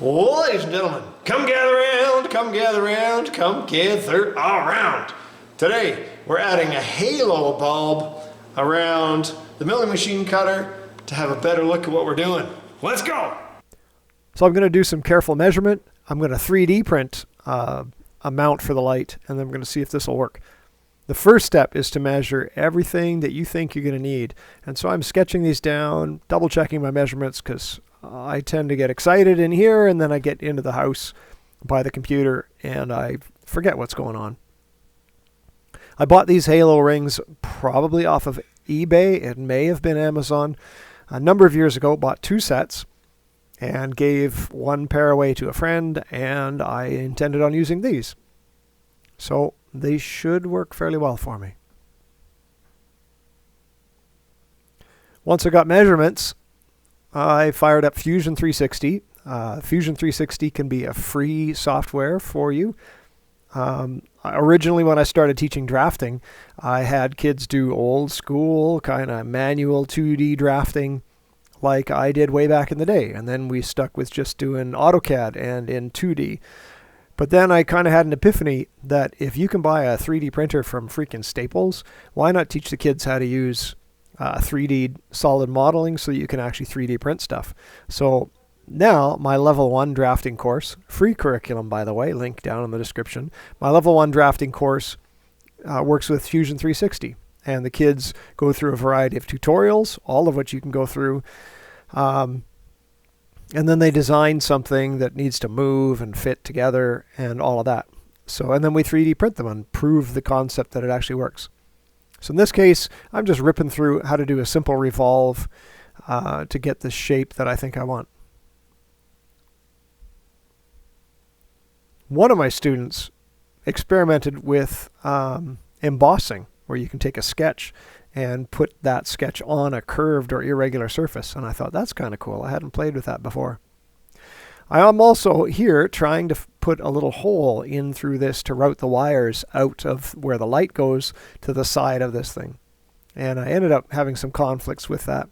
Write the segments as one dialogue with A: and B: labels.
A: Ladies and gentlemen, come gather round, come gather round, come gather around. Today, we're adding a halo bulb around the milling machine cutter to have a better look at what we're doing. Let's go!
B: So I'm going to do some careful measurement. I'm going to 3D print a mount for the light, and then I'm going to see if this will work. The first step is to measure everything that you think you're going to need. And so I'm sketching these down, double checking my measurements, because I tend to get excited in here, and then I get into the house by the computer and I forget what's going on. I bought these halo rings probably off of eBay. It may have been Amazon. A number of years ago, bought 2 sets and gave 1 pair away to a friend, and I intended on using these. So they should work fairly well for me. Once I got measurements, I fired up Fusion 360. Fusion 360 can be a free software for you. Originally, when I started teaching drafting, I had kids do old school kind of manual 2D drafting like I did way back in the day. And then we stuck with just doing AutoCAD and in 2D. But then I kind of had an epiphany that if you can buy a 3D printer from freaking Staples, why not teach the kids how to use 3D solid modeling so you can actually 3D print stuff. So now my level 1 drafting course, free curriculum by the way, link down in the description. My level 1 drafting course works with Fusion 360, and the kids go through a variety of tutorials, all of which you can go through. And then they design something that needs to move and fit together and all of that. So, and then we 3D print them and prove the concept that it actually works. So in this case, I'm just ripping through how to do a simple revolve to get the shape that I think I want. One of my students experimented with embossing, where you can take a sketch and put that sketch on a curved or irregular surface. And I thought, that's kind of cool. I hadn't played with that before. I am also here trying to put a little hole in through this to route the wires out of where the light goes to the side of this thing. And I ended up having some conflicts with that.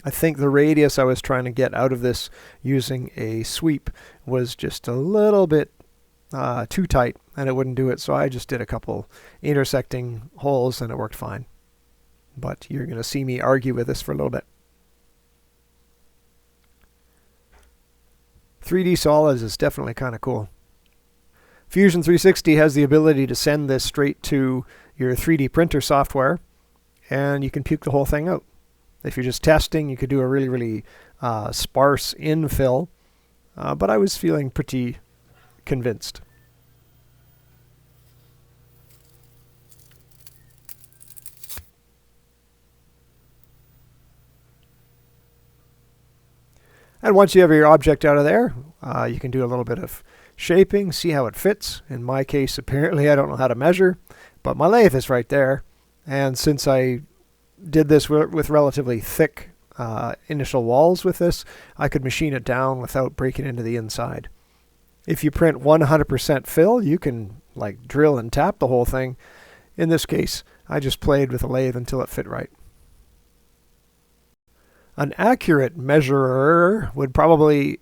B: I think the radius I was trying to get out of this using a sweep was just a little bit too tight, and it wouldn't do it. So I just did a couple intersecting holes and it worked fine. But you're going to see me argue with this for a little bit. 3D Solids is definitely kind of cool. Fusion 360 has the ability to send this straight to your 3D printer software, and you can puke the whole thing out. If you're just testing, you could do a really, really sparse infill, but I was feeling pretty convinced. And once you have your object out of there, you can do a little bit of shaping, see how it fits. In my case, apparently I don't know how to measure, but my lathe is right there. And since I did this with relatively thick initial walls with this, I could machine it down without breaking into the inside. If you print 100% fill, you can like drill and tap the whole thing. In this case, I just played with the lathe until it fit right. An accurate measurer would probably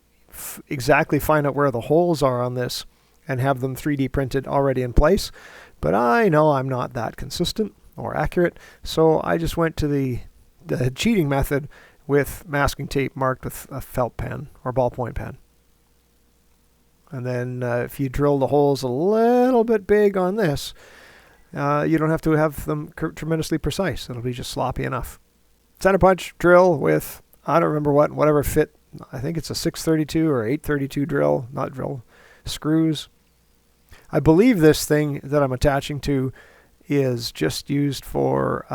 B: exactly find out where the holes are on this and have them 3D printed already in place. But I know I'm not that consistent or accurate, so I just went to the cheating method with masking tape marked with a felt pen or ballpoint pen. And then if you drill the holes a little bit big on this, you don't have to have them tremendously precise. It'll be just sloppy enough. Center punch drill with, I don't remember whatever fit. I think it's a 632 or 832 drill, not drill, screws. I believe this thing that I'm attaching to is just used for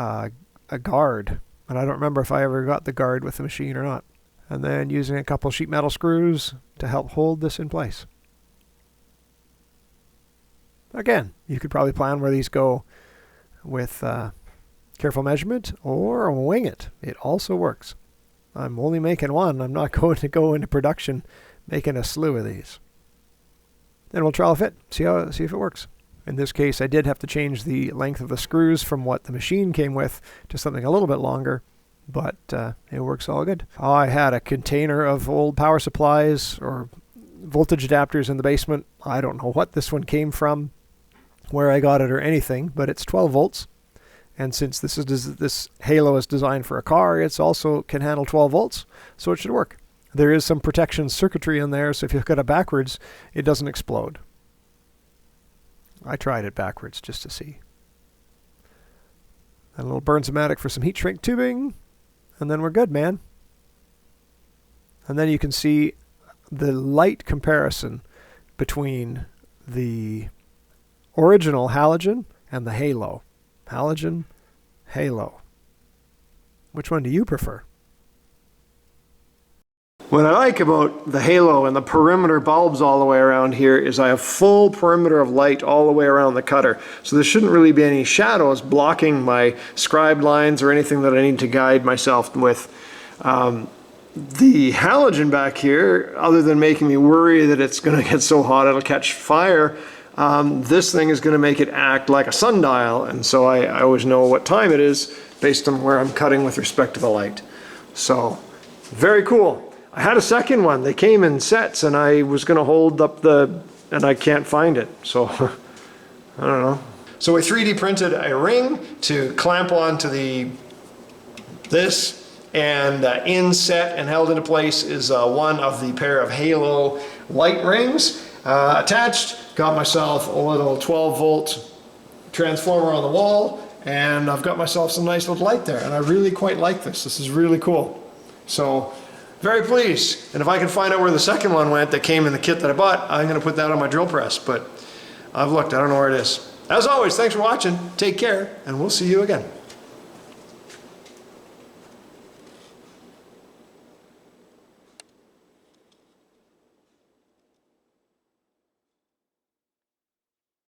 B: a guard. And I don't remember if I ever got the guard with the machine or not. And then using a couple sheet metal screws to help hold this in place. Again, you could probably plan where these go with careful measurement or wing it. It also works. I'm only making one. I'm not going to go into production making a slew of these. Then we'll trial fit, see if it works. In this case, I did have to change the length of the screws from what the machine came with to something a little bit longer, but it works all good. I had a container of old power supplies or voltage adapters in the basement. I don't know what this one came from, where I got it or anything, but it's 12 volts. And since this Halo is designed for a car, it's also can handle 12 volts, so it should work. There is some protection circuitry in there, so if you hook it backwards, it doesn't explode. I tried it backwards just to see. And a little Bernzomatic for some heat shrink tubing, and then we're good, man. And then you can see the light comparison between the original halogen and the Halo. Halogen, Halo. Which one do you prefer?
A: What I like about the Halo and the perimeter bulbs all the way around here is I have full perimeter of light all the way around the cutter. So there shouldn't really be any shadows blocking my scribed lines or anything that I need to guide myself with. The halogen back here, other than making me worry that it's going to get so hot it'll catch fire, this thing is going to make it act like a sundial, and so I always know what time it is based on where I'm cutting with respect to the light. So, very cool. I had a second one. They came in sets, and I was going to hold up and I can't find it, so I don't know. So we 3D printed a ring to clamp onto this, and inset and held into place is one of the pair of Halo light rings. Attached, got myself a little 12 volt transformer on the wall, and I've got myself some nice little light there, and I really quite like this. This is really cool. So, very pleased. And if I can find out where the second one went that came in the kit that I bought, I'm going to put that on my drill press, but I've looked, I don't know where it is. As always, thanks for watching, take care, and we'll see you again.